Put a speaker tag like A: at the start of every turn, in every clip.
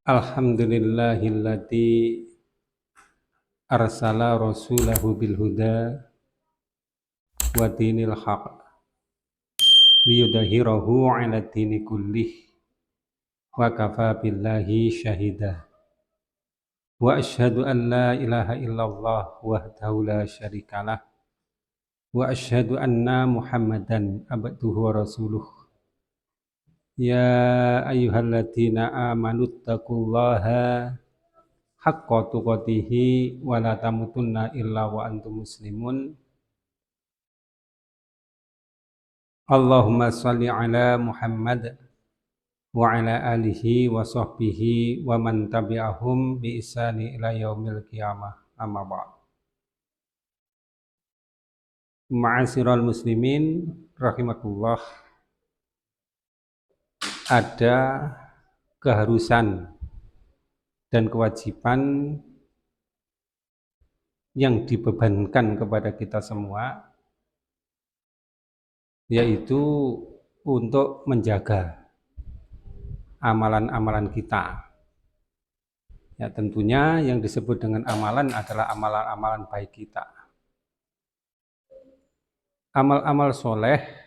A: Alhamdulillahilladzi arsala rasulahu bil huda wa dinil haq liyudahhirahu 'ala dini kullih wa kafa billahi syahida wa asyhadu an la ilaha illallah wahdahu la syarikalah wa asyhadu anna muhammadan abduhu wa rasuluh ya ayyuhalladzina amanuttaqullaha haqqa tuqatihi wa la tamutunna illa wa antum muslimun. Allahumma shalli ala Muhammad wa ala alihi wa sahbihi wa man tabi'ahum bi ihsani ila yaumil qiyamah, amma ba'd. Ma'asyiral muslimin rahimakumullah, ada keharusan dan kewajiban yang dibebankan kepada kita semua, yaitu untuk menjaga amalan-amalan kita. Ya, tentunya yang disebut dengan amalan adalah amalan-amalan baik kita. Amal-amal soleh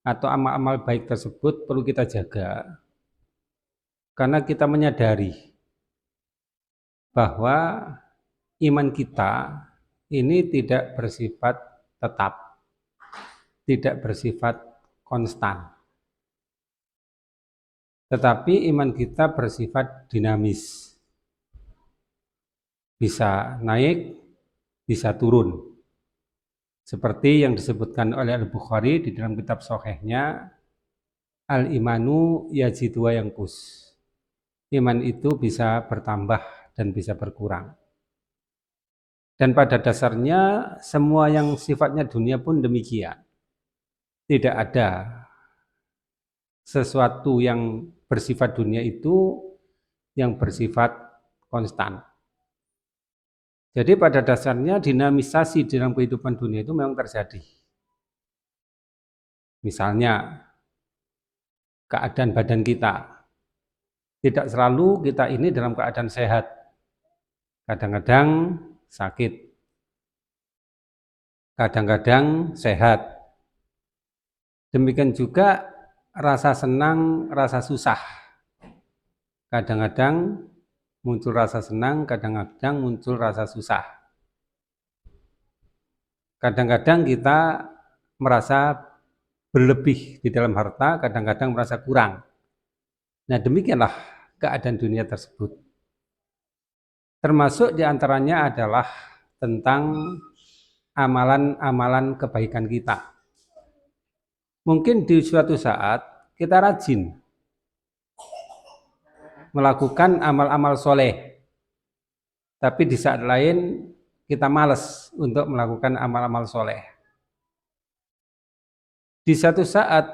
A: atau amal-amal baik tersebut perlu kita jaga, karena kita menyadari bahwa iman kita ini tidak bersifat tetap, tidak bersifat konstan, tetapi iman kita bersifat dinamis, bisa naik, bisa turun. Seperti yang disebutkan oleh Al-Bukhari di dalam kitab Sahihnya, al-imanu yazidu wa yanqus. Iman itu bisa bertambah dan bisa berkurang. Dan pada dasarnya semua yang sifatnya dunia pun demikian. Tidak ada sesuatu yang bersifat dunia itu yang bersifat konstan. Jadi pada dasarnya dinamisasi dalam kehidupan dunia itu memang terjadi. Misalnya keadaan badan kita, tidak selalu kita ini dalam keadaan sehat. Kadang-kadang sakit, kadang-kadang sehat. Demikian juga rasa senang, rasa susah. Kadang-kadang muncul rasa senang, kadang-kadang muncul rasa susah. Kadang-kadang kita merasa berlebih di dalam harta, kadang-kadang merasa kurang. Nah, demikianlah keadaan dunia tersebut. Termasuk diantaranya adalah tentang amalan-amalan kebaikan kita. Mungkin di suatu saat kita rajin melakukan amal-amal soleh, tapi di saat lain kita malas untuk melakukan amal-amal soleh. Di satu saat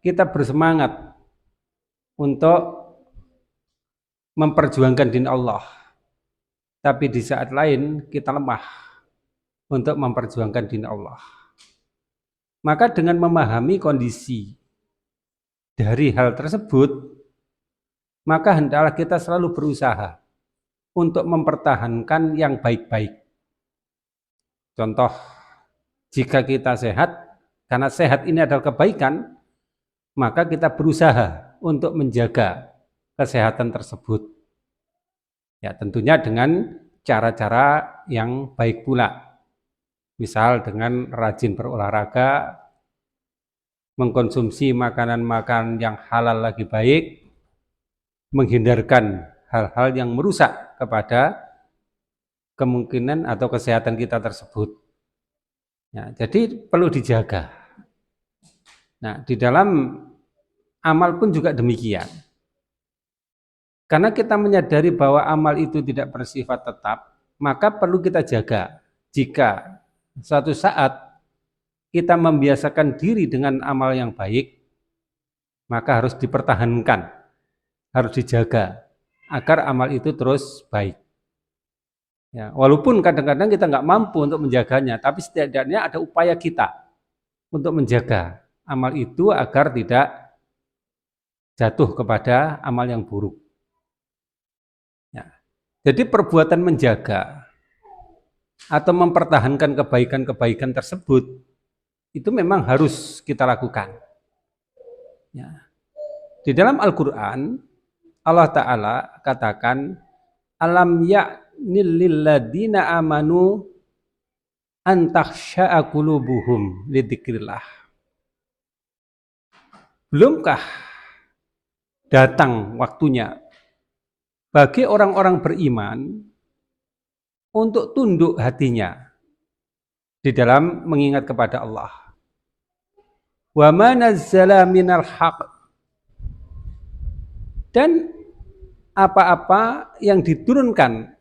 A: kita bersemangat untuk memperjuangkan din Allah, tapi di saat lain kita lemah untuk memperjuangkan din Allah. Maka dengan memahami kondisi dari hal tersebut, maka hendaklah kita selalu berusaha untuk mempertahankan yang baik-baik. Contoh, jika kita sehat, karena sehat ini adalah kebaikan, maka kita berusaha untuk menjaga kesehatan tersebut. Ya, tentunya dengan cara-cara yang baik pula. Misal dengan rajin berolahraga, mengkonsumsi makanan-makanan yang halal lagi baik, menghindarkan hal-hal yang merusak kepada kemungkinan atau kesehatan kita tersebut. Ya, jadi perlu dijaga. Nah, di dalam amal pun juga demikian. Karena kita menyadari bahwa amal itu tidak bersifat tetap, maka perlu kita jaga. Jika suatu saat kita membiasakan diri dengan amal yang baik, maka harus dipertahankan, harus dijaga agar amal itu terus baik. Ya, walaupun kadang-kadang kita nggak mampu untuk menjaganya, tapi setidaknya ada upaya kita untuk menjaga amal itu agar tidak jatuh kepada amal yang buruk. Jadi perbuatan menjaga atau mempertahankan kebaikan-kebaikan tersebut itu memang harus kita lakukan. Ya. Di dalam Al-Quran Allah Ta'ala katakan alam ya'nil lilladzina amanu an takhsha'a qulubuhum lidzikrillah. Belumkah datang waktunya bagi orang-orang beriman untuk tunduk hatinya di dalam mengingat kepada Allah. Wa ma nazzala minal haqq, dan apa-apa yang diturunkan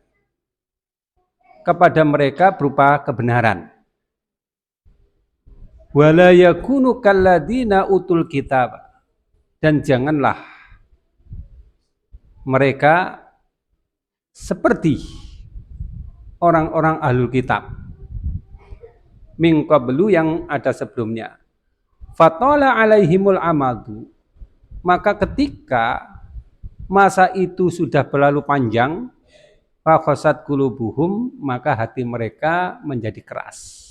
A: kepada mereka berupa kebenaran. Wala yakunu kalladzina utul kitab, dan janganlah mereka seperti orang-orang ahlul kitab min qablu yang ada sebelumnya. Fatala alaihimul amadu, maka ketika masa itu sudah berlalu panjang, fakhasat qulubuhum, maka hati mereka menjadi keras.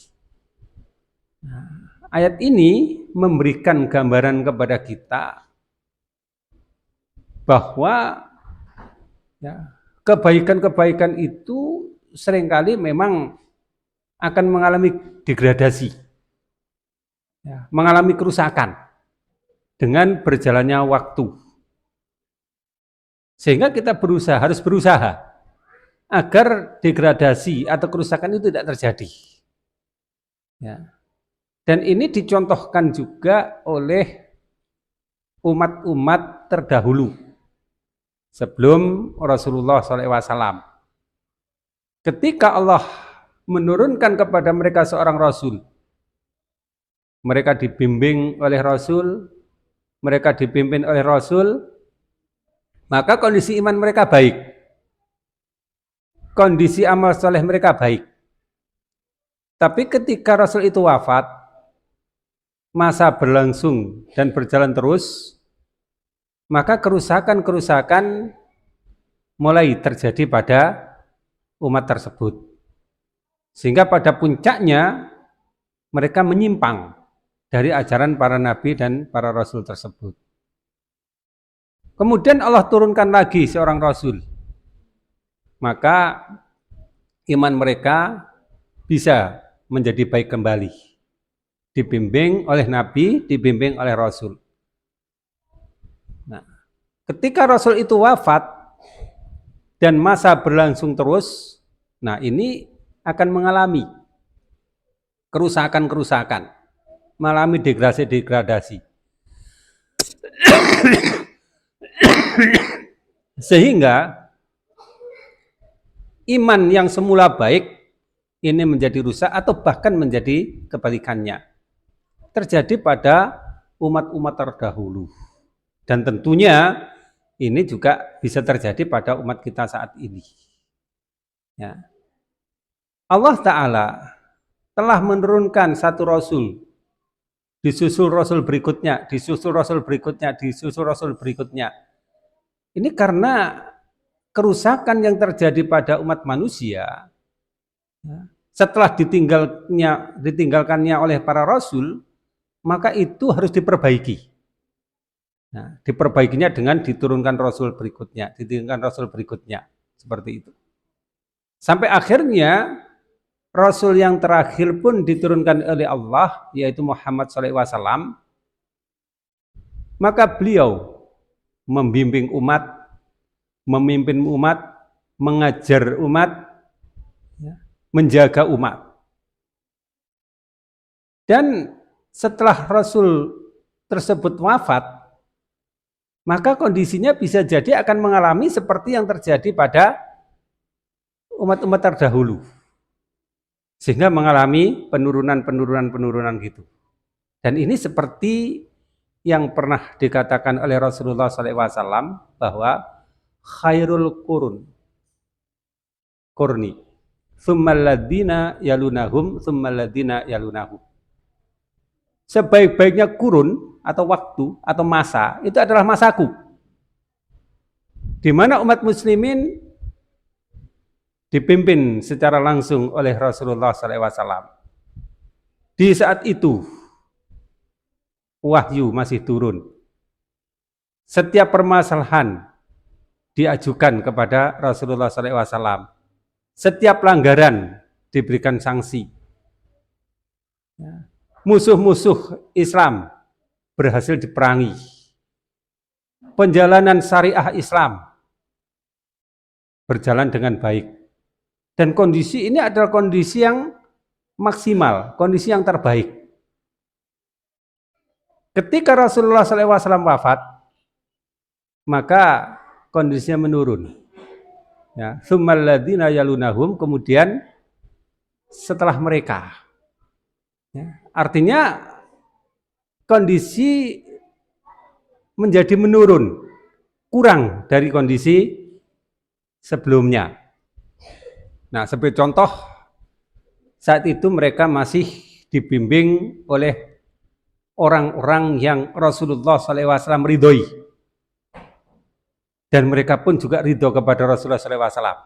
A: Nah, ayat ini memberikan gambaran kepada kita bahwa ya, kebaikan-kebaikan itu seringkali memang akan mengalami degradasi, ya, mengalami kerusakan dengan berjalannya waktu. Sehingga kita harus berusaha agar degradasi atau kerusakan itu tidak terjadi. Ya. Dan ini dicontohkan juga oleh umat-umat terdahulu sebelum Rasulullah SAW. Ketika Allah menurunkan kepada mereka seorang Rasul, mereka dibimbing oleh Rasul, mereka dipimpin oleh Rasul, maka kondisi iman mereka baik, kondisi amal soleh mereka baik. Tapi ketika Rasul itu wafat, masa berlangsung dan berjalan terus, maka kerusakan-kerusakan mulai terjadi pada umat tersebut. Sehingga pada puncaknya mereka menyimpang dari ajaran para nabi dan para rasul tersebut. Kemudian Allah turunkan lagi seorang rasul. Maka iman mereka bisa menjadi baik kembali. Dibimbing oleh nabi, dibimbing oleh rasul. Nah, ketika rasul itu wafat dan masa berlangsung terus, nah ini akan mengalami kerusakan-kerusakan, mengalami degradasi-degradasi. Sehingga iman yang semula baik ini menjadi rusak atau bahkan menjadi kebalikannya. Terjadi pada umat-umat terdahulu. Dan tentunya ini juga bisa terjadi pada umat kita saat ini. Ya. Allah Ta'ala telah menurunkan satu Rasul, disusul Rasul berikutnya, disusul Rasul berikutnya, disusul Rasul berikutnya. Ini karena kerusakan yang terjadi pada umat manusia, setelah ditinggalkannya oleh para Rasul, maka itu harus diperbaiki. Nah, diperbaikinya dengan diturunkan Rasul berikutnya, diturunkan Rasul berikutnya, seperti itu. Sampai akhirnya Rasul yang terakhir pun diturunkan oleh Allah, yaitu Muhammad SAW. Maka beliau membimbing umat, memimpin umat, mengajar umat, menjaga umat. Dan setelah Rasul tersebut wafat, maka kondisinya bisa jadi akan mengalami seperti yang terjadi pada umat-umat terdahulu. Sehingga mengalami penurunan gitu. Dan ini seperti yang pernah dikatakan oleh Rasulullah SAW bahwa khairul kurni tsummal ladzina yalunahum tsummal ladzina yalunahum. Sebaik-baiknya kurun atau waktu atau masa itu adalah masaku, di mana umat muslimin dipimpin secara langsung oleh Rasulullah SAW. Di saat itu wahyu masih turun. Setiap permasalahan diajukan kepada Rasulullah SAW. Setiap pelanggaran diberikan sanksi. Musuh-musuh Islam berhasil diperangi. Penjalanan syariah Islam berjalan dengan baik. Dan kondisi ini adalah kondisi yang maksimal, kondisi yang terbaik. Ketika Rasulullah SAW wafat, maka kondisinya menurun. Ya, tsummal ladzina yalunahum, kemudian setelah mereka. Ya, artinya kondisi menjadi menurun, kurang dari kondisi sebelumnya. Nah, sebagai contoh, saat itu mereka masih dibimbing oleh orang-orang yang Rasulullah SAW ridhoi. Dan mereka pun juga ridho kepada Rasulullah SAW.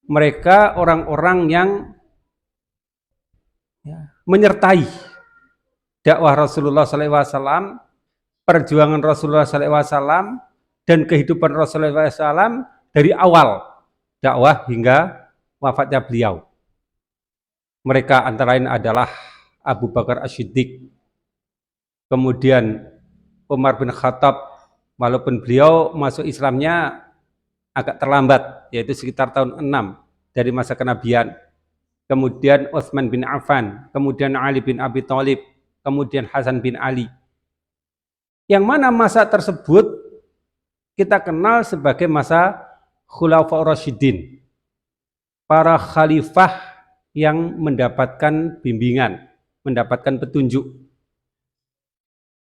A: Mereka orang-orang yang menyertai dakwah Rasulullah SAW, perjuangan Rasulullah SAW, dan kehidupan Rasulullah SAW dari awal dakwah hingga wafatnya beliau. Mereka antara lain adalah Abu Bakar As-Siddiq, kemudian Umar bin Khattab, walaupun beliau masuk Islamnya agak terlambat, yaitu sekitar tahun 6 dari masa kenabian. Kemudian Utsman bin Affan, kemudian Ali bin Abi Thalib, kemudian Hasan bin Ali. Yang mana masa tersebut kita kenal sebagai masa Khulafaur Rasyidin, para khalifah yang mendapatkan bimbingan, mendapatkan petunjuk.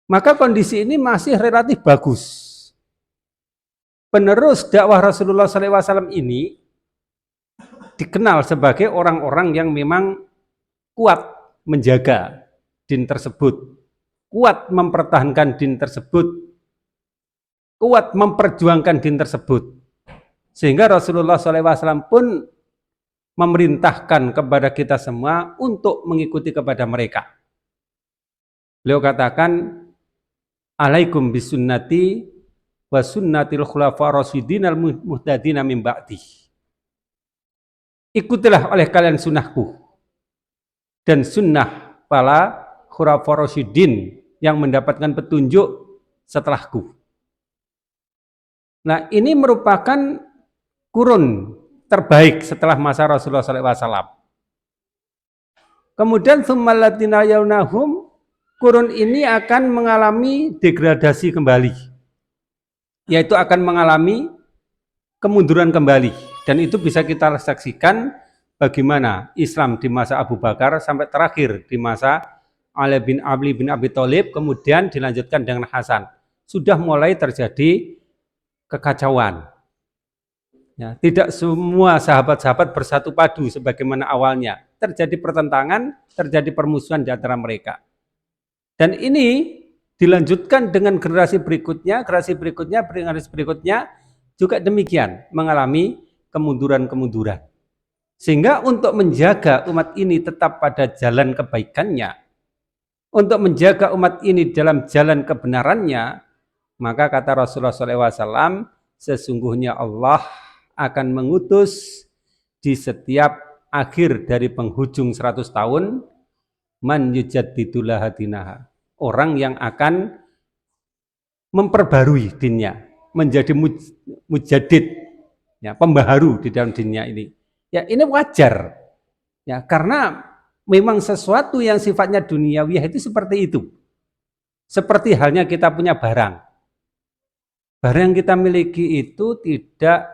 A: Maka kondisi ini masih relatif bagus. Penerus dakwah Rasulullah SAW ini dikenal sebagai orang-orang yang memang kuat menjaga din tersebut, kuat mempertahankan din tersebut, kuat memperjuangkan din tersebut. Sehingga Rasulullah SAW pun memerintahkan kepada kita semua untuk mengikuti kepada mereka. Beliau katakan, alaikum bisunnati wa sunnatil khulafaur rasyidin al muhtadin min ba'di. Ikutilah oleh kalian sunnahku dan sunnah para khulafaur rasyidin yang mendapatkan petunjuk setelahku. Nah, ini merupakan kurun terbaik setelah masa Rasulullah SAW. Kemudian tsummal ladzina yalunahum, kurun ini akan mengalami degradasi kembali, yaitu akan mengalami kemunduran kembali. Dan itu bisa kita saksikan bagaimana Islam di masa Abu Bakar sampai terakhir di masa Ali bin Abi Thalib, kemudian dilanjutkan dengan Hasan. Sudah mulai terjadi kekacauan. Ya, tidak semua sahabat-sahabat bersatu padu sebagaimana awalnya. Terjadi pertentangan, terjadi permusuhan di antara mereka. Dan ini dilanjutkan dengan generasi berikutnya juga demikian, mengalami kemunduran-kemunduran. Sehingga untuk menjaga umat ini tetap pada jalan kebaikannya, untuk menjaga umat ini dalam jalan kebenarannya, maka kata Rasulullah SAW, sesungguhnya Allah akan mengutus di setiap akhir dari penghujung 100 tahun man yujaddidul hadinaha, orang yang akan memperbarui dinnya, menjadi mujaddid, ya, pembaharu di dalam dinnya ini. Ya, ini wajar. Ya, karena memang sesuatu yang sifatnya duniawi itu seperti itu. Seperti halnya kita punya barang. Barang yang kita miliki itu tidak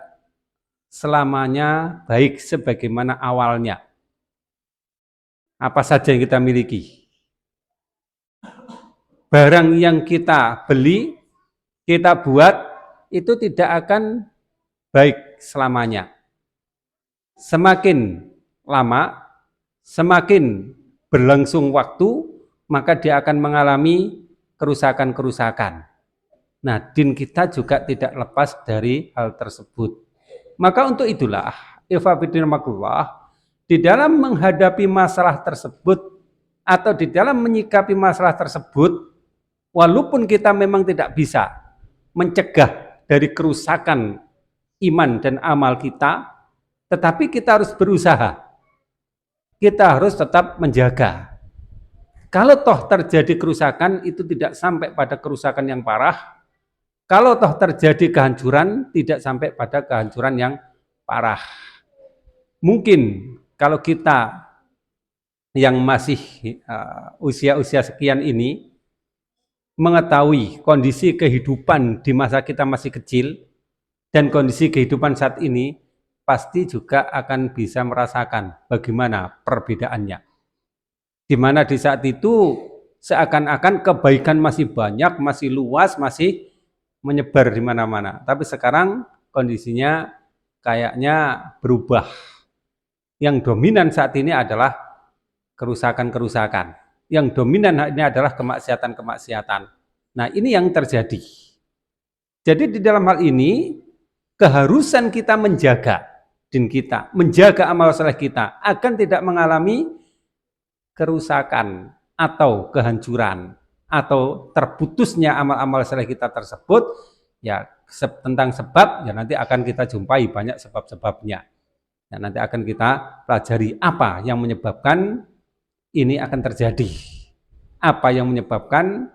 A: selamanya baik sebagaimana awalnya. Apa saja yang kita miliki. Barang yang kita beli, kita buat, itu tidak akan baik selamanya. Semakin lama, semakin berlangsung waktu, maka dia akan mengalami kerusakan-kerusakan. Nah, din kita juga tidak lepas dari hal tersebut. Maka untuk itulah di dalam menghadapi masalah tersebut atau di dalam menyikapi masalah tersebut, walaupun kita memang tidak bisa mencegah dari kerusakan iman dan amal kita, tetapi kita harus berusaha. Kita harus tetap menjaga. Kalau toh terjadi kerusakan, itu tidak sampai pada kerusakan yang parah. Kalau toh terjadi kehancuran, tidak sampai pada kehancuran yang parah. Mungkin kalau kita yang masih usia-usia sekian ini mengetahui kondisi kehidupan di masa kita masih kecil dan kondisi kehidupan saat ini, pasti juga akan bisa merasakan bagaimana perbedaannya. Di mana di saat itu seakan-akan kebaikan masih banyak, masih luas, masih menyebar di mana-mana. Tapi sekarang kondisinya kayaknya berubah. Yang dominan saat ini adalah kerusakan-kerusakan. Yang dominan ini adalah kemaksiatan-kemaksiatan. Nah, ini yang terjadi. Jadi di dalam hal ini keharusan kita menjaga din kita, menjaga amal saleh kita akan tidak mengalami kerusakan atau kehancuran atau terputusnya amal-amal saleh kita tersebut. Ya, tentang sebab ya nanti akan kita jumpai banyak sebab-sebabnya. Ya, nanti akan kita pelajari apa yang menyebabkan ini akan terjadi. Apa yang menyebabkan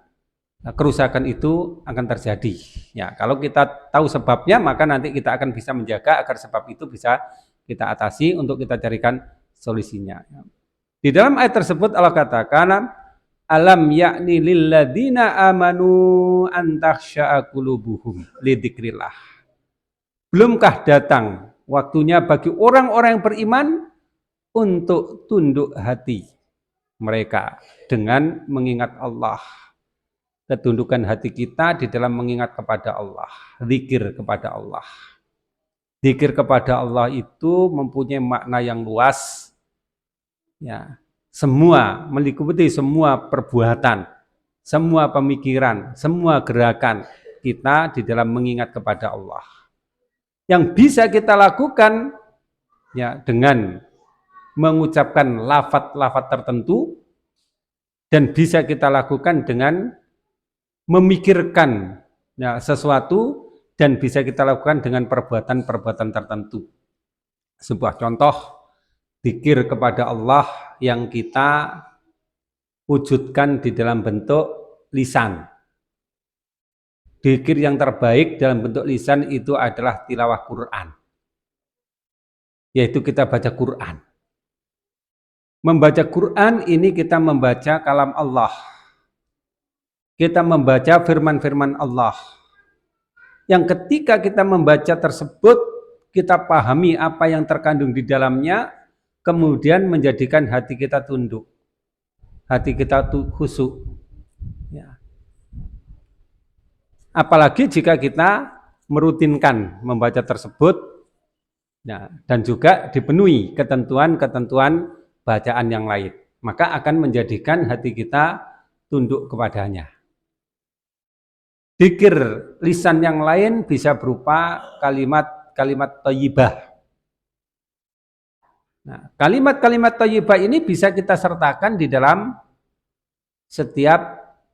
A: kerusakan itu akan terjadi. Ya, kalau kita tahu sebabnya, maka nanti kita akan bisa menjaga agar sebab itu bisa kita atasi untuk kita carikan solusinya. Di dalam ayat tersebut Allah katakan, alam yakni lilladzina amanu an takhsha'a qulubuhum lidzikrillah. Belumkah datang waktunya bagi orang-orang yang beriman untuk tunduk hati mereka dengan mengingat Allah. Ketundukan hati kita di dalam mengingat kepada Allah, zikir kepada Allah. Zikir kepada Allah itu mempunyai makna yang luas. Ya, semua meliputi semua perbuatan, semua pemikiran, semua gerakan kita di dalam mengingat kepada Allah. Yang bisa kita lakukan ya dengan mengucapkan lafaz-lafaz tertentu dan bisa kita lakukan dengan memikirkan ya, sesuatu dan bisa kita lakukan dengan perbuatan-perbuatan tertentu. Sebuah contoh, zikir kepada Allah yang kita wujudkan di dalam bentuk lisan. Zikir yang terbaik dalam bentuk lisan itu adalah tilawah Quran. Yaitu kita baca Quran. Membaca Quran ini kita membaca kalam Allah. Kita membaca firman-firman Allah. Yang ketika kita membaca tersebut, kita pahami apa yang terkandung di dalamnya, kemudian menjadikan hati kita tunduk. Hati kita khusyuk. Ya. Apalagi jika kita merutinkan membaca tersebut, ya, dan juga dipenuhi ketentuan-ketentuan bacaan yang lain, maka akan menjadikan hati kita tunduk kepadanya. Zikir lisan yang lain bisa berupa kalimat-kalimat thayyibah. Nah, kalimat-kalimat thayyibah ini bisa kita sertakan di dalam setiap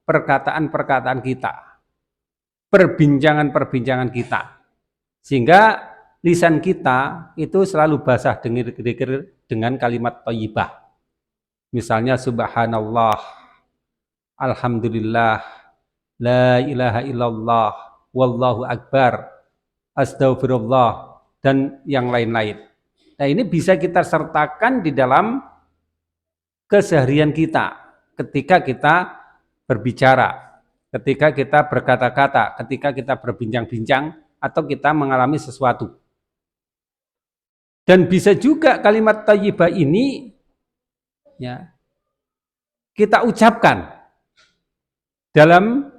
A: perkataan-perkataan kita, perbincangan-perbincangan kita, sehingga lisan kita itu selalu basah dengan kalimat thayyibah. Misalnya subhanallah, alhamdulillah, la ilaha illallah, wallahu akbar, astagfirullah, dan yang lain-lain. Nah, ini bisa kita sertakan di dalam keseharian kita ketika kita berbicara, ketika kita berkata-kata, ketika kita berbincang-bincang, atau kita mengalami sesuatu. Dan bisa juga kalimat thayyibah ini ya, kita ucapkan dalam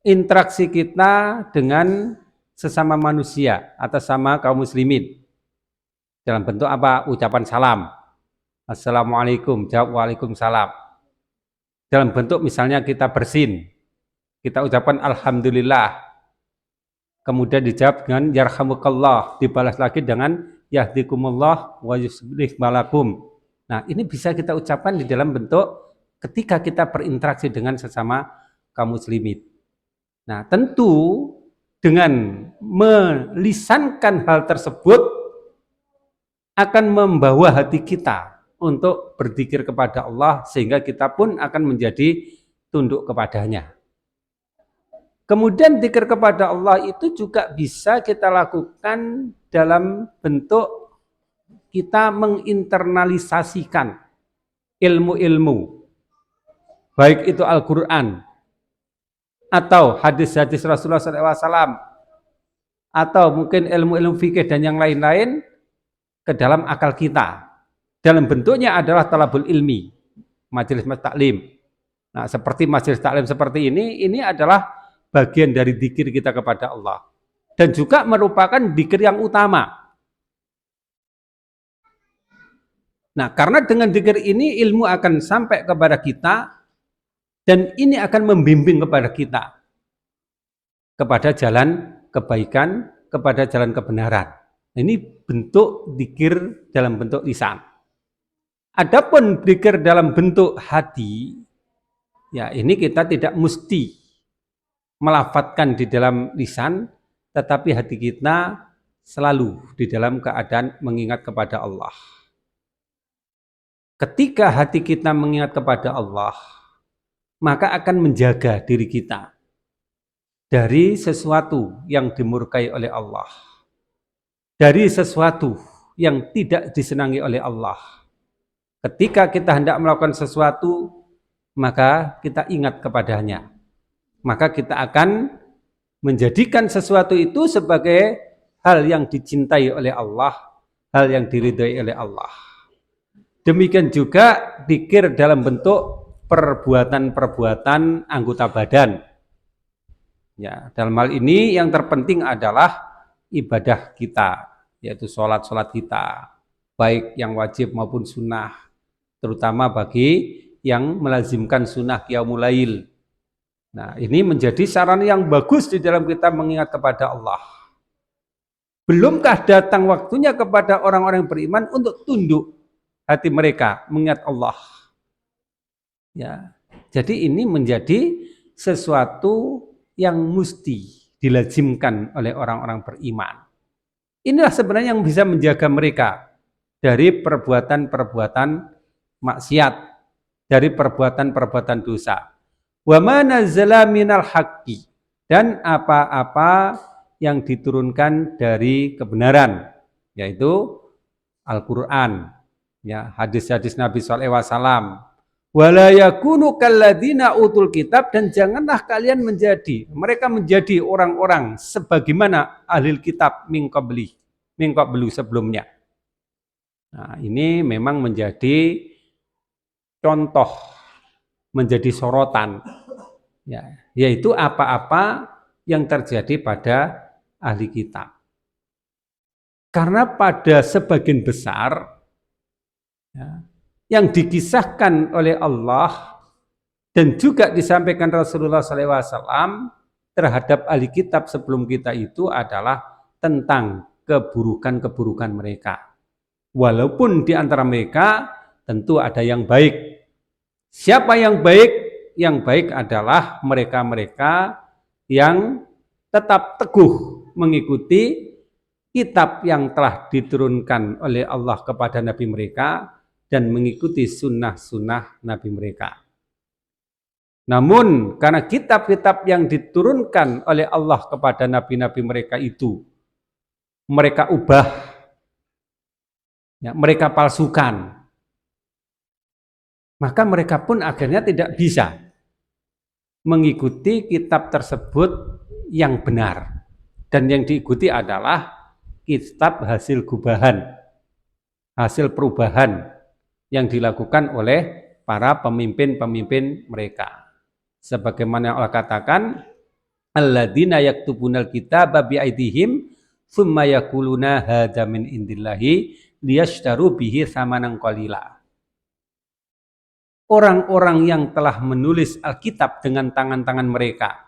A: interaksi kita dengan sesama manusia atau sama kaum muslimin. Dalam bentuk apa? Ucapan salam. Assalamualaikum, jawab waalaikumsalam. Dalam bentuk misalnya kita bersin, kita ucapkan alhamdulillah. Kemudian dijawab dengan yarhamukallah, dibalas lagi dengan yahdikumullah wa yuslih balakum. Nah, ini bisa kita ucapkan di dalam bentuk ketika kita berinteraksi dengan sesama kaum muslimin. Nah, tentu dengan melisankan hal tersebut akan membawa hati kita untuk berzikir kepada Allah sehingga kita pun akan menjadi tunduk kepadanya. Kemudian zikir kepada Allah itu juga bisa kita lakukan dalam bentuk kita menginternalisasikan ilmu-ilmu, baik itu Al-Quran atau hadis-hadis Rasulullah SAW atau mungkin ilmu-ilmu fikih dan yang lain-lain ke dalam akal kita. Dalam bentuknya adalah talabul ilmi, majelis taklim. Nah, seperti majelis taklim seperti ini adalah bagian dari zikir kita kepada Allah dan juga merupakan zikir yang utama. Nah, karena dengan zikir ini ilmu akan sampai kepada kita dan ini akan membimbing kepada kita kepada jalan kebaikan, kepada jalan kebenaran. Ini bentuk zikir dalam bentuk lisan. Adapun zikir dalam bentuk hati, ya ini kita tidak mesti melafadzkan di dalam lisan, tetapi hati kita selalu di dalam keadaan mengingat kepada Allah. Ketika hati kita mengingat kepada Allah, maka akan menjaga diri kita dari sesuatu yang dimurkai oleh Allah, dari sesuatu yang tidak disenangi oleh Allah. Ketika kita hendak melakukan sesuatu, maka kita ingat kepadanya. Maka kita akan menjadikan sesuatu itu sebagai hal yang dicintai oleh Allah, hal yang diridhai oleh Allah. Demikian juga zikir dalam bentuk perbuatan-perbuatan anggota badan. Ya, dalam hal ini yang terpenting adalah ibadah kita, yaitu sholat-sholat kita, baik yang wajib maupun sunnah, terutama bagi yang melazimkan sunnah qiyamul lail. Nah, ini menjadi saran yang bagus di dalam kita mengingat kepada Allah. Belumkah datang waktunya kepada orang-orang yang beriman untuk tunduk hati mereka mengingat Allah? Ya, jadi ini menjadi sesuatu yang mesti dilazimkan oleh orang-orang beriman. Inilah sebenarnya yang bisa menjaga mereka dari perbuatan-perbuatan maksiat, dari perbuatan-perbuatan dosa. Wa ma nazzala minal haqqi, dan apa-apa yang diturunkan dari kebenaran, yaitu Al-Qur'an, ya, hadis-hadis Nabi SAW. Wala yakunu kalladzina utul kitab, dan janganlah kalian mereka menjadi orang-orang sebagaimana ahli kitab min qablu sebelumnya. Nah, ini memang menjadi contoh, menjadi sorotan, ya, yaitu apa-apa yang terjadi pada ahli kitab. Karena pada sebagian besar, ya, yang dikisahkan oleh Allah dan juga disampaikan Rasulullah SAW terhadap ahli kitab sebelum kita itu adalah tentang keburukan-keburukan mereka. Walaupun di antara mereka tentu ada yang baik. Siapa yang baik? Yang baik adalah mereka-mereka yang tetap teguh mengikuti kitab yang telah diturunkan oleh Allah kepada Nabi mereka dan mengikuti sunnah-sunnah Nabi mereka. Namun karena kitab-kitab yang diturunkan oleh Allah kepada Nabi-Nabi mereka itu mereka ubah, ya, mereka palsukan, maka mereka pun akhirnya tidak bisa mengikuti kitab tersebut yang benar. Dan yang diikuti adalah kitab hasil gubahan, hasil perubahan yang dilakukan oleh para pemimpin-pemimpin mereka. Sebagaimana Allah katakan, alladzina yaktubunal kitaba bi'aidihim tsumma yaquluna hadza min indillahi liyashtaru bihi tsamanan qalila. Orang-orang yang telah menulis Alkitab dengan tangan-tangan mereka,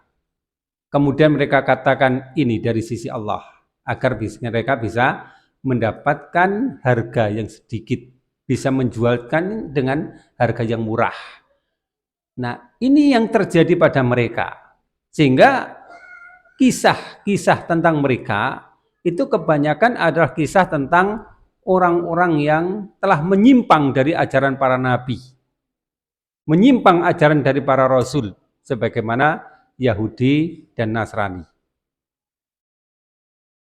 A: kemudian mereka katakan ini dari sisi Allah, agar mereka bisa mendapatkan harga yang sedikit, bisa menjualkan dengan harga yang murah. Nah, ini yang terjadi pada mereka. Sehingga kisah-kisah tentang mereka itu kebanyakan adalah kisah tentang orang-orang yang telah menyimpang dari ajaran para nabi, menyimpang ajaran dari para rasul, sebagaimana Yahudi dan Nasrani.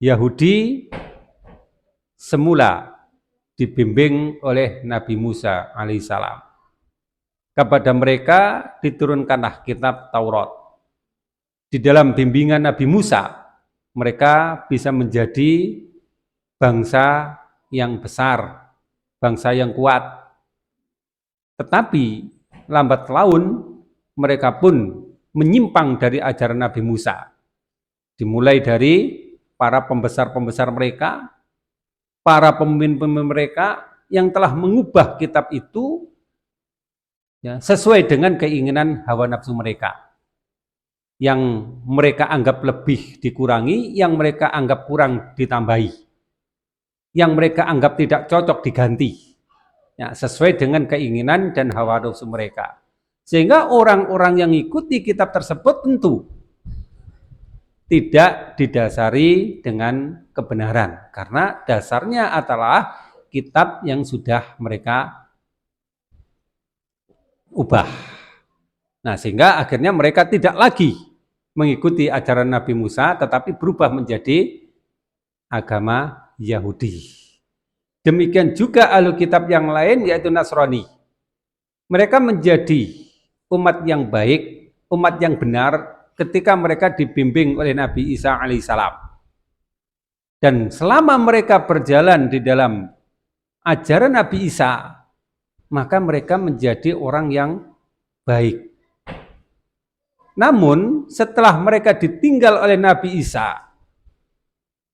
A: Yahudi semula dibimbing oleh Nabi Musa alaihissalam. Kepada mereka diturunkanlah kitab Taurat. Di dalam bimbingan Nabi Musa, mereka bisa menjadi bangsa yang besar, bangsa yang kuat. Tetapi lambat laun mereka pun menyimpang dari ajaran Nabi Musa. Dimulai dari para pembesar-pembesar mereka, para pemimpin-pemimpin mereka yang telah mengubah kitab itu ya, sesuai dengan keinginan hawa nafsu mereka. Yang mereka anggap lebih dikurangi, yang mereka anggap kurang ditambahi, yang mereka anggap tidak cocok diganti. Ya, sesuai dengan keinginan dan hawa nafsu mereka. Sehingga orang-orang yang ikuti kitab tersebut tentu tidak didasari dengan kebenaran. Karena dasarnya adalah kitab yang sudah mereka ubah. Nah, sehingga akhirnya mereka tidak lagi mengikuti ajaran Nabi Musa, tetapi berubah menjadi agama Yahudi. Demikian juga ahli kitab yang lain, yaitu Nasrani. Mereka menjadi umat yang baik, umat yang benar, ketika mereka dibimbing oleh Nabi Isa alaihissalam. Dan selama mereka berjalan di dalam ajaran Nabi Isa, maka mereka menjadi orang yang baik. Namun setelah mereka ditinggal oleh Nabi Isa,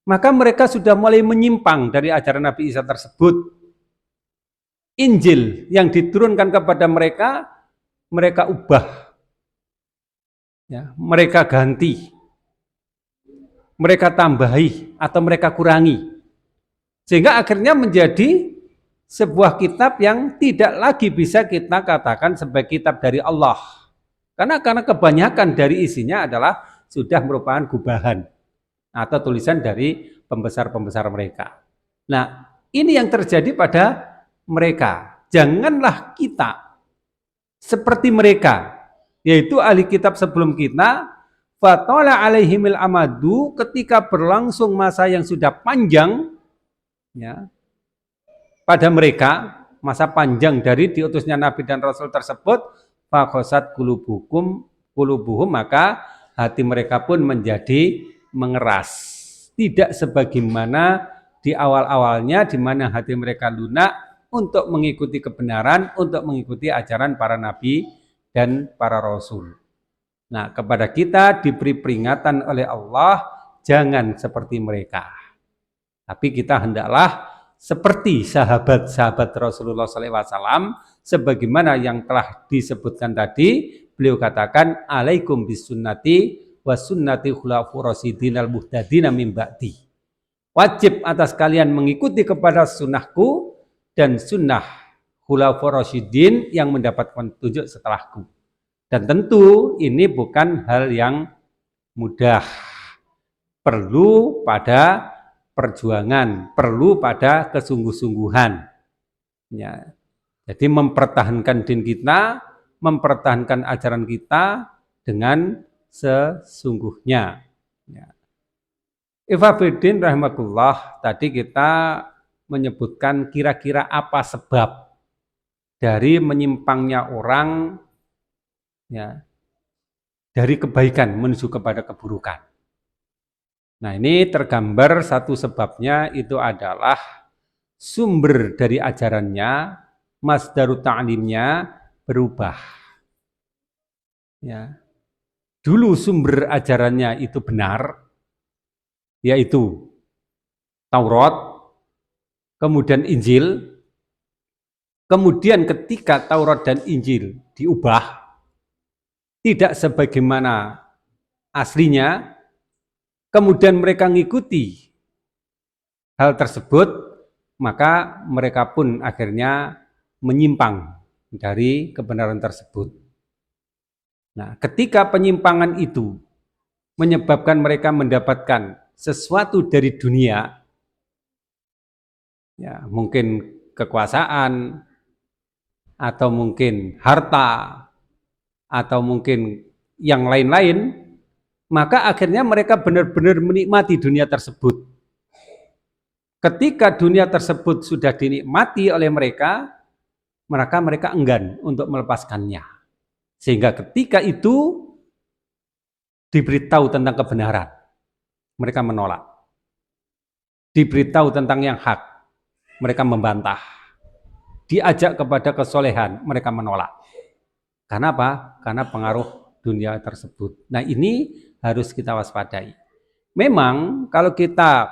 A: maka mereka sudah mulai menyimpang dari ajaran Nabi Isa tersebut. Injil yang diturunkan kepada mereka, mereka ubah, ya, mereka ganti, mereka tambahi atau mereka kurangi. Sehingga akhirnya menjadi sebuah kitab yang tidak lagi bisa kita katakan sebagai kitab dari Allah. Karena kebanyakan dari isinya adalah sudah merupakan gubahan atau tulisan dari pembesar-pembesar mereka. Nah, ini yang terjadi pada mereka. Janganlah kita seperti mereka, yaitu ahli kitab sebelum kita, fatala alaihimil amadu, ketika berlangsung masa yang sudah panjang, ya, pada mereka, masa panjang dari diutusnya Nabi dan Rasul tersebut, fakhosat kulubuhum, maka hati mereka pun menjadi mengeras. Tidak sebagaimana di awal-awalnya, di mana hati mereka lunak untuk mengikuti kebenaran, untuk mengikuti ajaran para Nabi dan para Rasul. Nah, kepada kita diberi peringatan oleh Allah, jangan seperti mereka. Tapi kita hendaklah seperti sahabat-sahabat Rasulullah SAW, sebagaimana yang telah disebutkan tadi, beliau katakan, alaikum bisunnati wa sunnati khulafur rasyidin al-muhtadina min ba'di. Wajib atas kalian mengikuti kepada sunnahku dan sunnah khulafur rasyidin yang mendapatkan petunjuk setelahku. Dan tentu ini bukan hal yang mudah. Perlu pada perjuangan, perlu pada kesungguh-sungguhan. Ya. Jadi mempertahankan din kita, mempertahankan ajaran kita dengan sesungguhnya. Ya. Ikhwatiddin rahimakumullah, tadi kita menyebutkan kira-kira apa sebab dari menyimpangnya orang, ya, dari kebaikan menuju kepada keburukan. Nah, ini tergambar satu sebabnya itu adalah sumber dari ajarannya, masdaru ta'limnya berubah. Ya. Dulu sumber ajarannya itu benar, yaitu Taurat, kemudian Injil. Kemudian ketika Taurat dan Injil diubah, tidak sebagaimana aslinya, kemudian mereka mengikuti hal tersebut, maka mereka pun akhirnya menyimpang dari kebenaran tersebut. Nah, ketika penyimpangan itu menyebabkan mereka mendapatkan sesuatu dari dunia, ya mungkin kekuasaan, atau mungkin harta, atau mungkin yang lain-lain, maka akhirnya mereka benar-benar menikmati dunia tersebut. Ketika dunia tersebut sudah dinikmati oleh mereka, maka mereka enggan untuk melepaskannya. Sehingga ketika itu diberitahu tentang kebenaran, mereka menolak. Diberitahu tentang yang hak, mereka membantah. Diajak kepada kesolehan, mereka menolak. Karena apa? Karena pengaruh dunia tersebut. Nah, ini harus kita waspadai. Memang kalau kita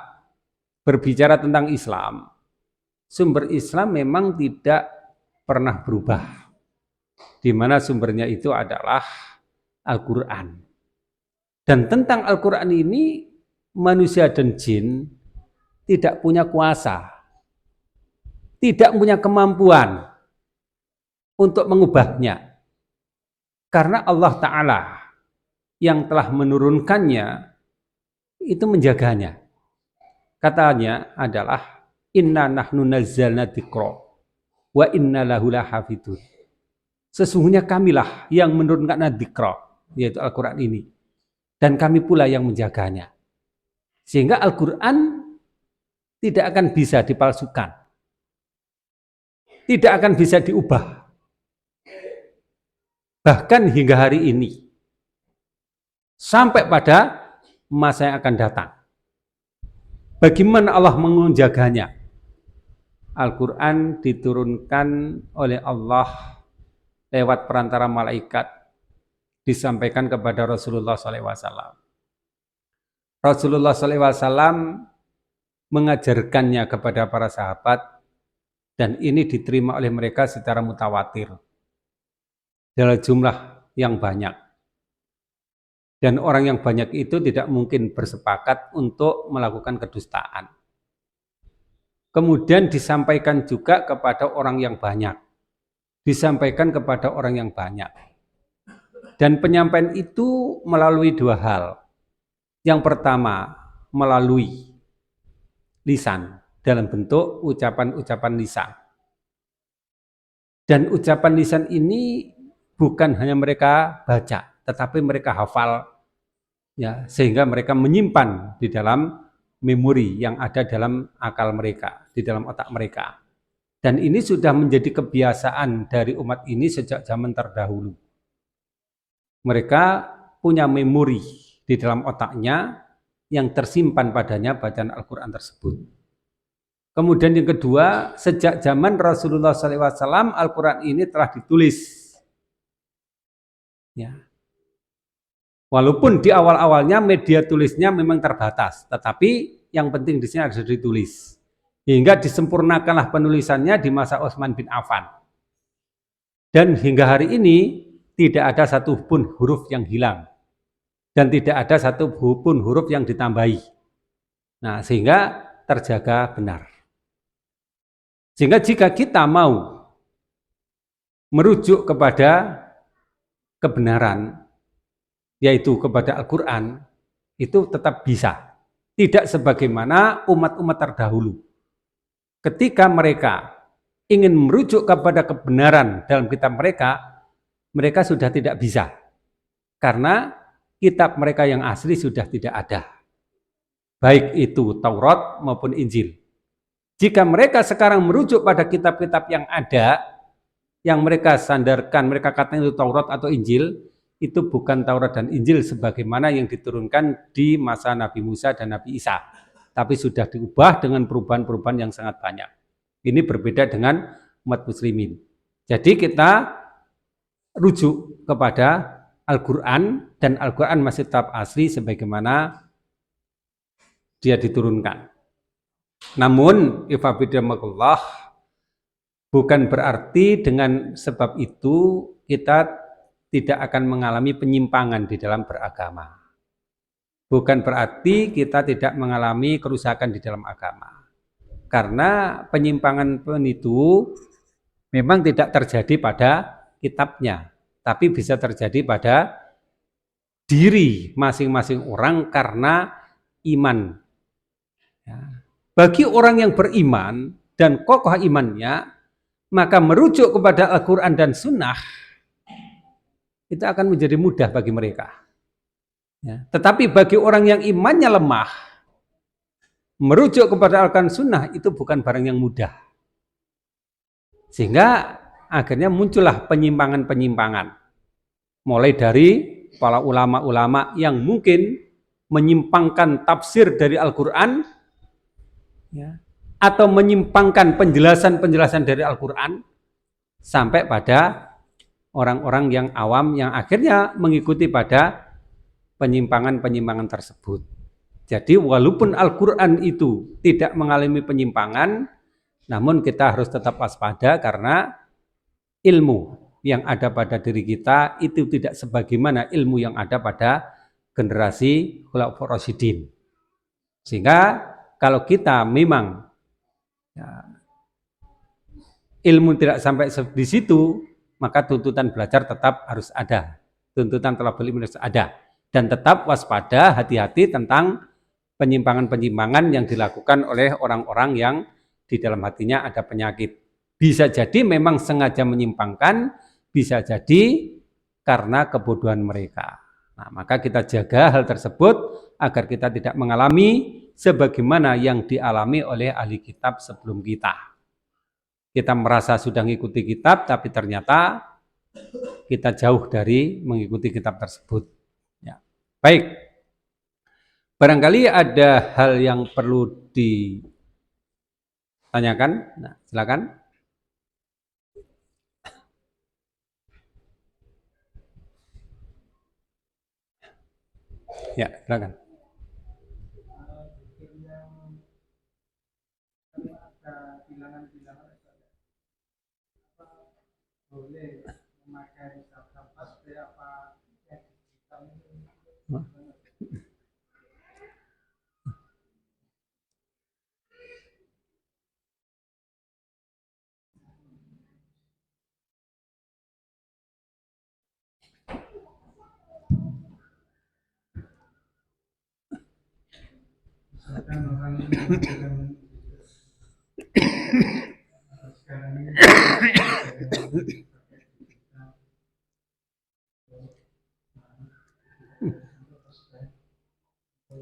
A: berbicara tentang Islam, sumber Islam memang tidak pernah berubah. Di mana sumbernya itu adalah Al-Quran. Dan tentang Al-Quran ini, manusia dan jin tidak punya kuasa, tidak punya kemampuan untuk mengubahnya. Karena Allah Ta'ala yang telah menurunkannya, itu menjaganya. Katanya adalah, inna nahnu nazzalna dzikra wa inna lahu lahafidun. Sesungguhnya kamilah yang menurunkan dzikra, yaitu Al-Quran ini. Dan kami pula yang menjaganya. Sehingga Al-Quran tidak akan bisa dipalsukan. Tidak akan bisa diubah. Bahkan hingga hari ini. Sampai pada masa yang akan datang. Bagaimana Allah menjaganya? Al-Quran diturunkan oleh Allah lewat perantara malaikat, disampaikan kepada Rasulullah SAW. Rasulullah SAW mengajarkannya kepada para sahabat, dan ini diterima oleh mereka secara mutawatir dalam jumlah yang banyak. Dan orang yang banyak itu tidak mungkin bersepakat untuk melakukan kedustaan. Kemudian disampaikan juga kepada orang yang banyak. Disampaikan kepada orang yang banyak. Dan penyampaian itu melalui dua hal. Yang pertama, melalui lisan, dalam bentuk ucapan-ucapan lisan. Dan ucapan lisan ini bukan hanya mereka baca, tetapi mereka hafal, ya, sehingga mereka menyimpan di dalam memori yang ada dalam akal mereka, di dalam otak mereka. Dan ini sudah menjadi kebiasaan dari umat ini sejak zaman terdahulu. Mereka punya memori di dalam otaknya yang tersimpan padanya bacaan Al-Quran tersebut. Kemudian yang kedua, sejak zaman Rasulullah SAW, Al-Quran ini telah ditulis. Ya. Walaupun di awal-awalnya media tulisnya memang terbatas, tetapi yang penting di sini harus ditulis. Hingga disempurnakanlah penulisannya di masa Utsman bin Affan. Dan hingga hari ini tidak ada satu pun huruf yang hilang. Dan tidak ada satu pun huruf yang ditambahi. Nah, sehingga terjaga benar. Sehingga jika kita mau merujuk kepada kebenaran, yaitu kepada Al-Quran, itu tetap bisa. Tidak sebagaimana umat-umat terdahulu. Ketika mereka ingin merujuk kepada kebenaran dalam kitab mereka, mereka sudah tidak bisa. Karena kitab mereka yang asli sudah tidak ada. Baik itu Taurat maupun Injil. Jika mereka sekarang merujuk pada kitab-kitab yang ada, yang mereka sandarkan, mereka katakan itu Taurat atau Injil, itu bukan Taurat dan Injil sebagaimana yang diturunkan di masa Nabi Musa dan Nabi Isa. Tapi sudah diubah dengan perubahan-perubahan yang sangat banyak. Ini berbeda dengan umat muslimin. Jadi kita rujuk kepada Al-Quran, dan Al-Quran masih tetap asli sebagaimana dia diturunkan. Namun, ifabidamakullah, bukan berarti dengan sebab itu kita tidak akan mengalami penyimpangan di dalam beragama. Bukan berarti kita tidak mengalami kerusakan di dalam agama. Karena penyimpangan itu memang tidak terjadi pada kitabnya, tapi bisa terjadi pada diri masing-masing orang karena iman. Bagi orang yang beriman dan kokoh imannya, maka merujuk kepada Al-Quran dan Sunnah itu akan menjadi mudah bagi mereka. Tetapi bagi orang yang imannya lemah, merujuk kepada Al-Quran Sunnah itu bukan barang yang mudah. Sehingga akhirnya muncullah penyimpangan-penyimpangan. Mulai dari para ulama-ulama yang mungkin menyimpangkan tafsir dari Al-Quran, atau menyimpangkan penjelasan-penjelasan dari Al-Quran, sampai pada orang-orang yang awam yang akhirnya mengikuti pada penyimpangan-penyimpangan tersebut. Jadi walaupun Al-Quran itu tidak mengalami penyimpangan, namun kita harus tetap waspada karena ilmu yang ada pada diri kita itu tidak sebagaimana ilmu yang ada pada generasi Khulafaur Rasyidin. Sehingga kalau kita memang ilmu tidak sampai di situ, maka tuntutan belajar tetap harus ada. Tuntutan thalabul ilmi harus ada. Dan tetap waspada, hati-hati tentang penyimpangan-penyimpangan yang dilakukan oleh orang-orang yang di dalam hatinya ada penyakit. Bisa jadi memang sengaja menyimpangkan, bisa jadi karena kebodohan mereka. Nah, maka kita jaga hal tersebut agar kita tidak mengalami sebagaimana yang dialami oleh ahli kitab sebelum kita. Kita merasa sudah mengikuti kitab, tapi ternyata kita jauh dari mengikuti kitab tersebut. Ya. Baik. Barangkali ada hal yang perlu ditanyakan. Nah, silakan. Ya, silakan. Boleh memakai kata-kata apa orang sekarang ini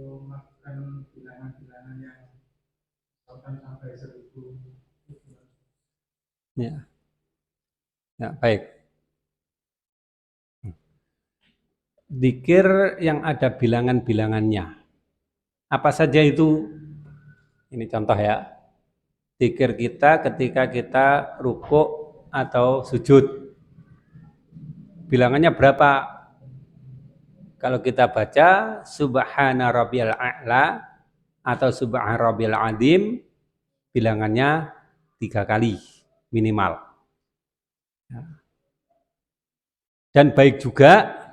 A: melakukan bilangan-bilangan yang sampai 1000. Ya. Ya, baik. Dzikir yang ada bilangan-bilangannya. Apa saja itu? Ini contoh ya. Dzikir kita ketika kita rukuk atau sujud. Bilangannya berapa? Kalau kita baca Subhana Rabbiyal A'la atau Subhana Rabbiyal Azim, bilangannya 3 kali minimal. Dan baik juga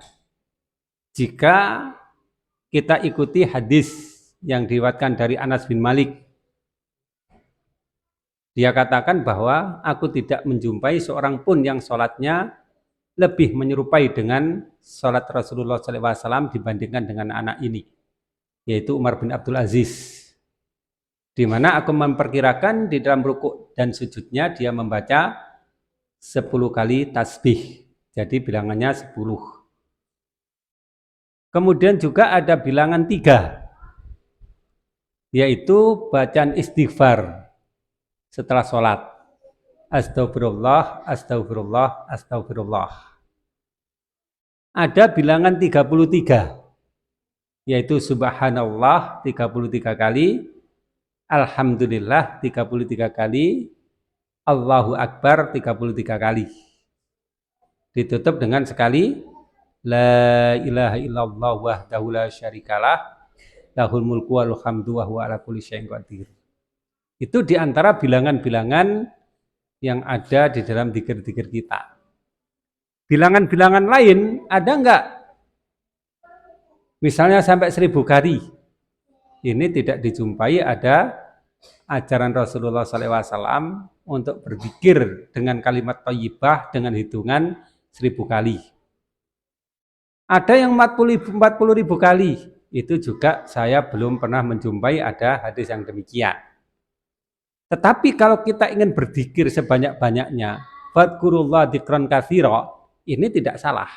A: jika kita ikuti hadis yang diriwayatkan dari Anas bin Malik. Dia katakan bahwa aku tidak menjumpai seorang pun yang sholatnya lebih menyerupai dengan sholat Rasulullah SAW dibandingkan dengan anak ini, yaitu Umar bin Abdul Aziz. Di mana aku memperkirakan di dalam rukuk dan sujudnya dia membaca 10 kali tasbih. Jadi bilangannya 10. Kemudian juga ada bilangan 3, yaitu bacaan istighfar setelah sholat. Astagfirullah, astagfirullah, astagfirullah. Ada bilangan 33, yaitu subhanallah 33 kali, alhamdulillah 33 kali, Allahu Akbar 33 kali. Ditutup dengan sekali, la ilaha illallah wahdahu la syarikalah, lahul mulku wal hamdu wa huwa ala kulli syai'in qadir. Itu diantara bilangan-bilangan yang ada di dalam dzikir-dzikir kita. Bilangan-bilangan lain ada enggak? Misalnya sampai 1000 kali. Ini tidak dijumpai ada ajaran Rasulullah SAW untuk berzikir dengan kalimat thayyibah dengan hitungan 1000 kali. Ada yang 40 ribu kali, itu juga saya belum pernah menjumpai ada hadis yang demikian. Tetapi kalau kita ingin berzikir sebanyak-banyaknya, fadkurullah dzikran katsira, ini tidak salah.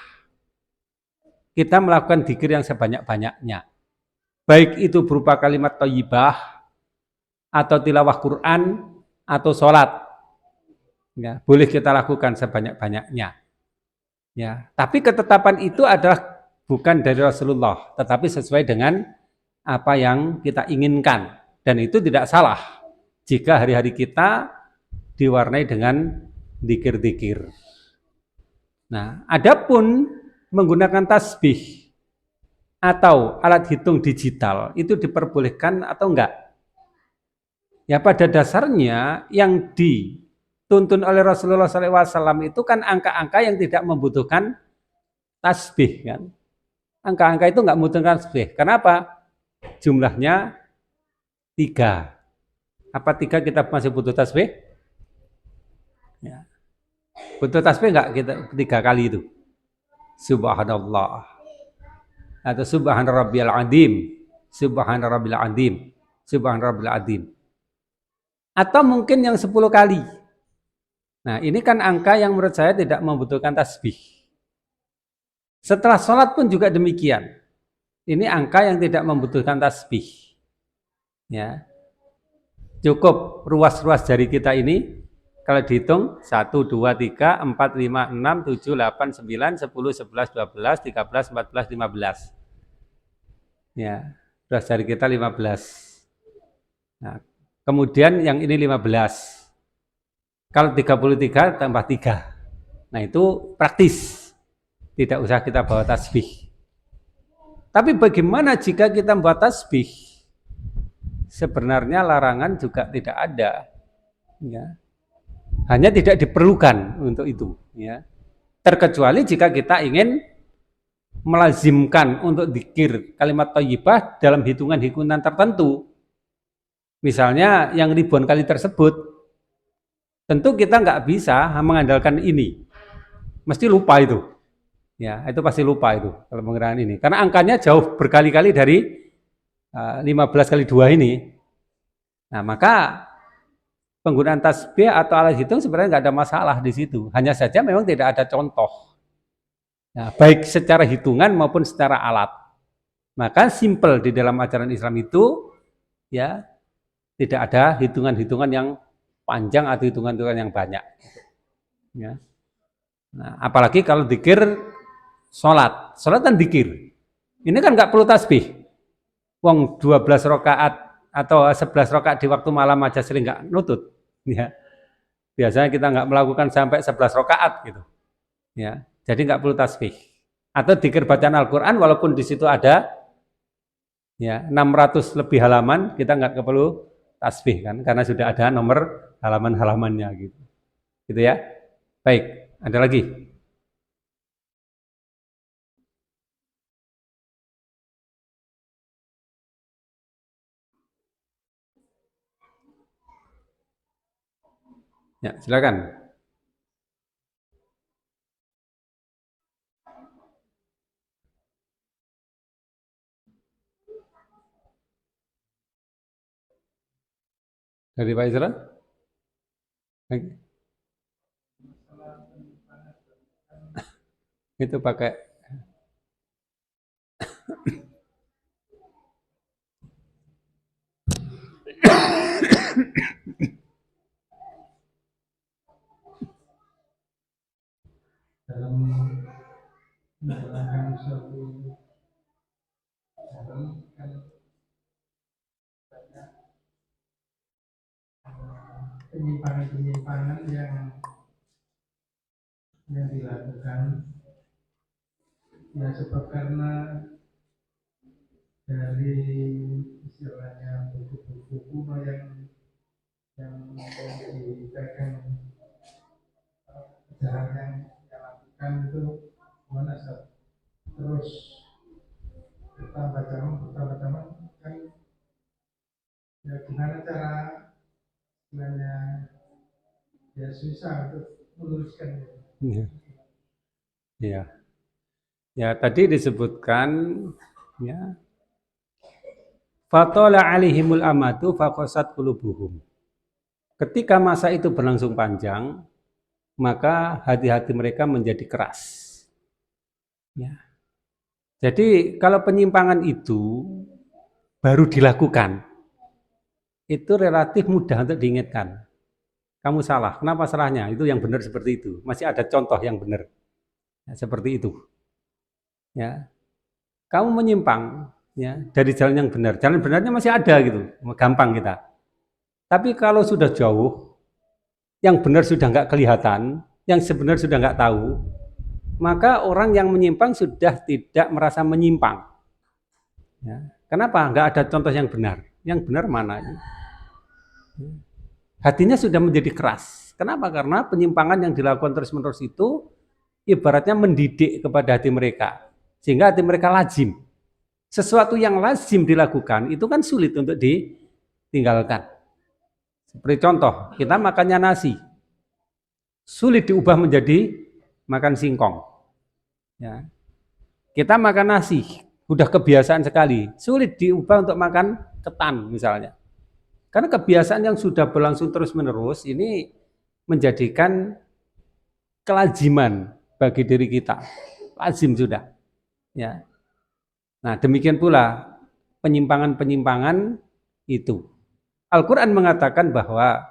A: Kita melakukan zikir yang sebanyak-banyaknya. Baik itu berupa kalimat thayyibah, atau tilawah Quran, atau sholat. Ya, boleh kita lakukan sebanyak-banyaknya. Ya, tapi ketetapan itu adalah bukan dari Rasulullah, tetapi sesuai dengan apa yang kita inginkan. Dan itu tidak salah jika hari-hari kita diwarnai dengan dzikir-dzikir. Nah, adapun menggunakan tasbih atau alat hitung digital itu diperbolehkan atau enggak? Ya pada dasarnya yang dituntun oleh Rasulullah SAW itu kan angka-angka yang tidak membutuhkan tasbih kan. Angka-angka itu enggak membutuhkan tasbih. Kenapa? Jumlahnya 3. Apa 3 kita masih butuh tasbih? Ya. Butuh tasbih enggak kita 3 kali itu? Subhanallah. Atau subhan rabbiyal azim. Subhan rabbil azim. Subhan rabbil azim. Atau mungkin yang 10 kali. Nah, ini kan angka yang menurut saya tidak membutuhkan tasbih. Setelah sholat pun juga demikian. Ini angka yang tidak membutuhkan tasbih. Ya. Cukup ruas-ruas jari kita ini kalau dihitung 1, 2, 3, 4, 5, 6, 7, 8, 9, 10, 11, 12, 13, 14, 15. Ya, ruas jari kita 15. Nah, kemudian yang ini 15. Kalau 33 tambah 3. Nah, itu praktis. Tidak usah kita bawa tasbih. Tapi bagaimana jika kita membuat tasbih? Sebenarnya larangan juga tidak ada. Ya. Hanya tidak diperlukan untuk itu. Ya. Terkecuali jika kita ingin melazimkan untuk dzikir kalimat thayyibah dalam hitungan-hitungan tertentu. Misalnya yang ribuan kali tersebut, tentu kita nggak bisa mengandalkan ini. Mesti lupa itu. Ya, itu pasti lupa itu kalau menggunakan ini. Karena angkanya jauh berkali-kali dari 15 kali 2 ini. Nah, maka penggunaan tasbih atau alat hitung sebenarnya nggak ada masalah di situ. Hanya saja memang tidak ada contoh. Nah, baik secara hitungan maupun secara alat. Maka simple di dalam ajaran Islam itu ya tidak ada hitungan-hitungan yang panjang atau hitungan-hitungan yang banyak. Ya. Nah, apalagi kalau dzikir sholat kan dzikir. Ini kan nggak perlu tasbih. Wong 12 rakaat atau 11 rakaat di waktu malam aja sering nggak nutut. Ya. Biasanya kita nggak melakukan sampai 11 rakaat gitu. Ya. Jadi nggak perlu tasbih. Atau dzikir bacaan Al-Quran walaupun di situ ada ya 600 lebih halaman, kita nggak perlu tasbih kan, karena sudah ada nomor halaman-halamannya gitu. Gitu ya. Baik, ada lagi? Ya, silakan. Dari Pak Isra? Itu pakai dalam menjalankan suatu dalam kan penyimpangan-penyimpangan yang dilakukan ya sebab karena dari istilahnya buku-buku kuno yang dipegang ajaran yang lakukan itu mana terus bertambah zaman kan
B: Ya gimana cara sebenarnya ya susah untuk meluruskan itu.
A: Ya, ya, ya tadi disebutkan ya fatola alihimul amatu faqasat qulubuhum. Ketika masa itu berlangsung panjang, maka hati-hati mereka menjadi keras. Ya. Jadi kalau penyimpangan itu baru dilakukan, itu relatif mudah untuk diingatkan. Kamu salah, kenapa salahnya? Itu yang benar seperti itu. Masih ada contoh yang benar. Ya, seperti itu. Ya, kamu menyimpang ya dari jalan yang benar. Jalan benarnya masih ada gitu. Gampang kita. Tapi kalau sudah jauh, yang benar sudah nggak kelihatan, yang sebenar sudah nggak tahu, maka orang yang menyimpang sudah tidak merasa menyimpang. Ya. Kenapa? Nggak ada contoh yang benar. Yang benar mana? Hatinya sudah menjadi keras. Kenapa? Karena penyimpangan yang dilakukan terus-menerus itu ibaratnya mendidik kepada hati mereka. Sehingga hati mereka lazim. Sesuatu yang lazim dilakukan itu kan sulit untuk ditinggalkan. Seperti contoh, kita makannya nasi. Sulit diubah menjadi makan singkong. Ya. Kita makan nasi, udah kebiasaan sekali. Sulit diubah untuk makan ketan misalnya. Karena kebiasaan yang sudah berlangsung terus-menerus ini menjadikan kelaziman bagi diri kita. Lazim sudah. Ya. Nah, demikian pula penyimpangan-penyimpangan itu. Al-Qur'an mengatakan bahwa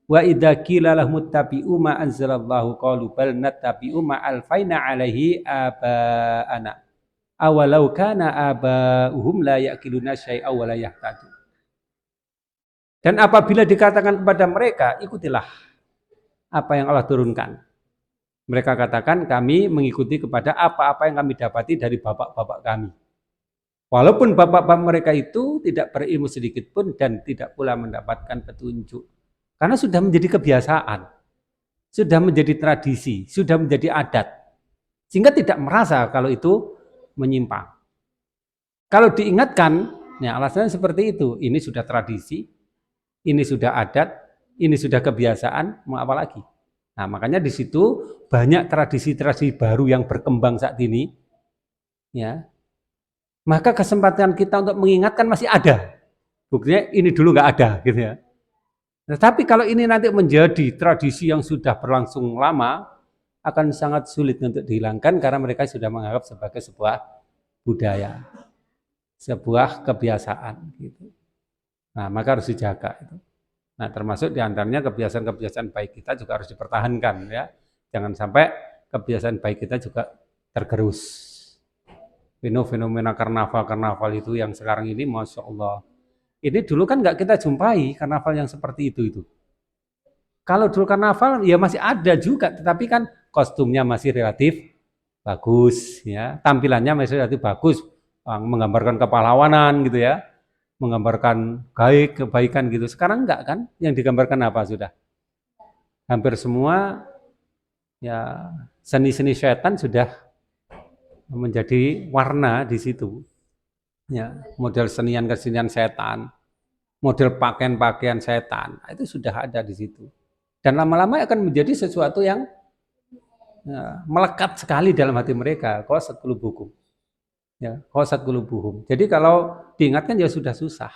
A: wa idza qila lahum muttabi'u ma anzalallahu qalu bal nattabi'u ma alfaina 'alaihi abaana awalau kana aba'uhum la ya'qiluna syai'a wa la yahtadun. Dan apabila dikatakan kepada mereka, ikutilah apa yang Allah turunkan. Mereka katakan kami mengikuti kepada apa-apa yang kami dapati dari bapak-bapak kami. Walaupun bapak-bapak mereka itu tidak berilmu sedikit pun dan tidak pula mendapatkan petunjuk. Karena sudah menjadi kebiasaan, sudah menjadi tradisi, sudah menjadi adat. Sehingga tidak merasa kalau itu menyimpang. Kalau diingatkan, ya alasannya seperti itu. Ini sudah tradisi, ini sudah adat, ini sudah kebiasaan, mau apa lagi? Nah, makanya di situ banyak tradisi-tradisi baru yang berkembang saat ini. Ya, maka kesempatan kita untuk mengingatkan masih ada. Buktinya ini dulu nggak ada, gitu ya. Tetapi kalau ini nanti menjadi tradisi yang sudah berlangsung lama, akan sangat sulit untuk dihilangkan karena mereka sudah menganggap sebagai sebuah budaya, sebuah kebiasaan. Gitu. Nah, maka harus dijaga itu. Nah, termasuk diantaranya kebiasaan-kebiasaan baik kita juga harus dipertahankan ya. Jangan sampai kebiasaan baik kita juga tergerus. Fenomena karnaval-karnaval itu yang sekarang ini, masya Allah. Ini dulu kan nggak kita jumpai karnaval yang seperti itu. Kalau dulu karnaval ya masih ada juga, tetapi kan kostumnya masih relatif bagus, ya, tampilannya masih relatif bagus, menggambarkan kepahlawanan gitu ya, menggambarkan kebaikan gitu. Sekarang enggak kan? Yang digambarkan apa sudah? Hampir semua ya seni-seni setan sudah menjadi warna di situ. Ya, model kesenian setan, model pakaian-pakaian setan, itu sudah ada di situ. Dan lama-lama akan menjadi sesuatu yang ya, melekat sekali dalam hati mereka. Qasat qulubuhum. Ya, qasat qulubuhum. Jadi kalau diingatkan ya sudah susah.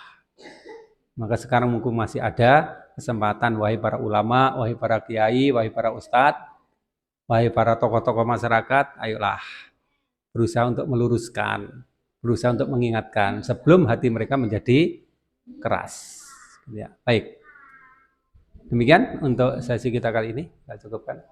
A: Maka sekarang mungkin masih ada kesempatan, wahai para ulama, wahai para kiai, wahai para ustadz, wahai para tokoh-tokoh masyarakat, ayolah berusaha untuk meluruskan, berusaha untuk mengingatkan sebelum hati mereka menjadi keras. Ya, baik. Demikian untuk sesi kita kali ini, kita cukupkan.